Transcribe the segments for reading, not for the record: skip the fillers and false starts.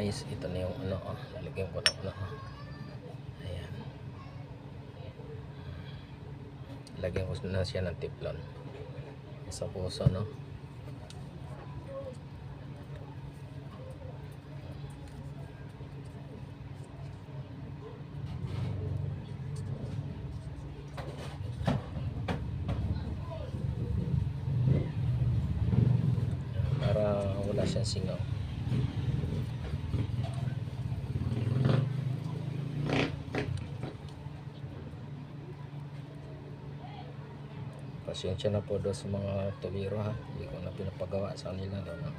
guys, ito na yung ano, lalagyan ko ng ano, ayan, lagyan ko na siya ng tiplon sa puso, no. Para wala siyang singaw. Pasensya na po doon sa mga tubiro, ha, hindi ko na pinapagawa sa kanila, no?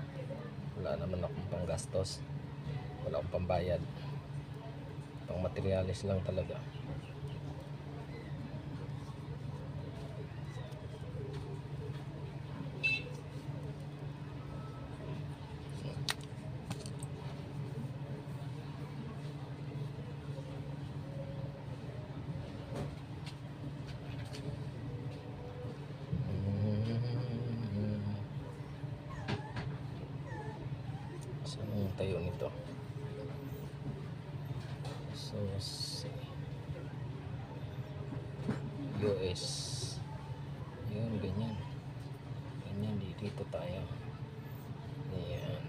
Wala naman akong panggastos, wala akong pambayad, pang materialis lang talaga. Saan ang tayo nito? So, US. Yun, ganyan. Ganyan, dito tayo. Ayan.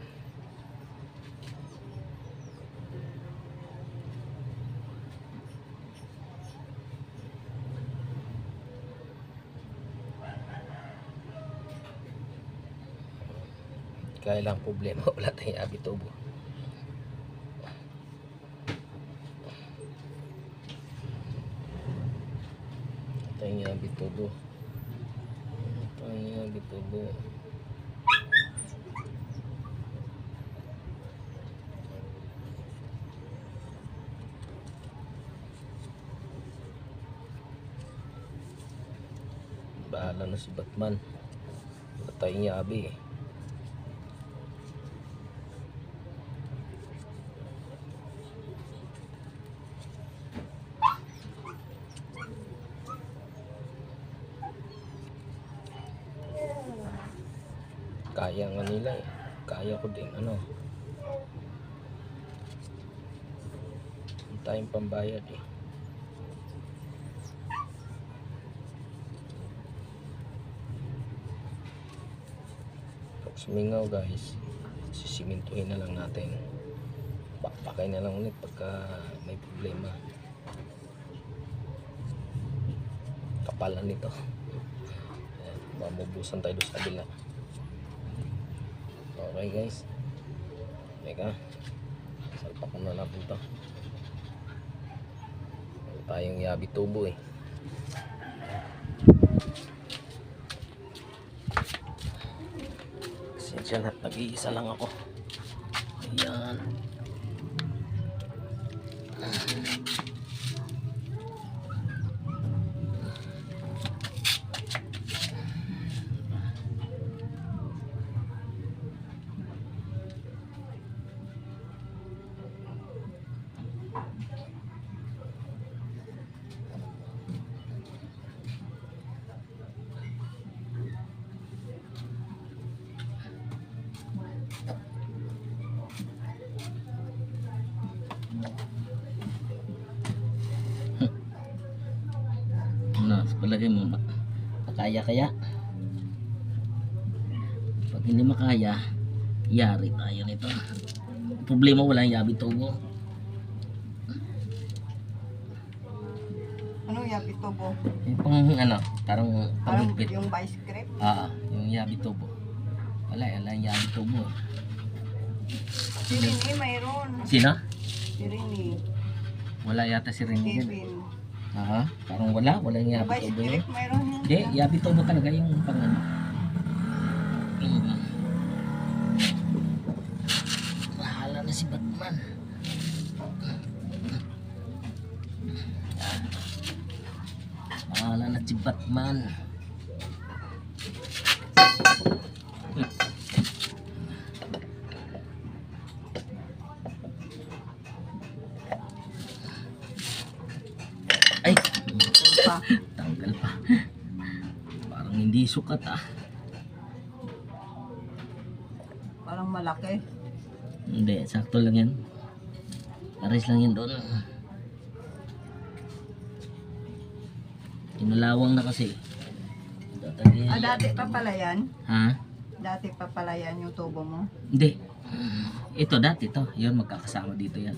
Kaya lang problema, wala tayong abitubo. Ito yung abitubo. Ito yung abitubo. Bahala na si Batman. Wala tayong yabi, eh. Kaya nga nila, eh. Kaya ko din, ano. Ang tayong pambayad, eh. Pag sumingaw, guys, sisimintuhin na lang natin. Bakbakay na lang ulit pagka may problema. Kapalan nito. Mamubusan tayo sa kabila. Okay, guys, teka, salpak na natin to. Wala tayong yabi tubo, eh. Pasensya na, nag-iisa lang ako. Ayan. Palagay mo, makaya kaya? Pag hindi makaya, yari tayo nito. Problema, wala yung yabi tubo. Ano yabi tubo? Yung ano, parang pangigpit. Yung vice grip? Yung yabi tubo. Wala yung yabi tubo. Si Rini mayroon. Sino? Si Rini. Wala yata si Rini. Kevin. Parang wala yung yabi Vice tubo. grip mayroon yan. Hindi, yabi tubo talaga yung pang ano. Bahala na si Batman. Bahala na si Batman. Ay, tanggal pa. Parang hindi sukat, Parang malaki. Hindi, sakto lang yan. Pares lang yan doon. Kinalawang na kasi. Dati pa pala yan? Ha? Dati pa pala yan yung tubo mo? Hindi. Ito dati to. Yun, magkakasama dito yan.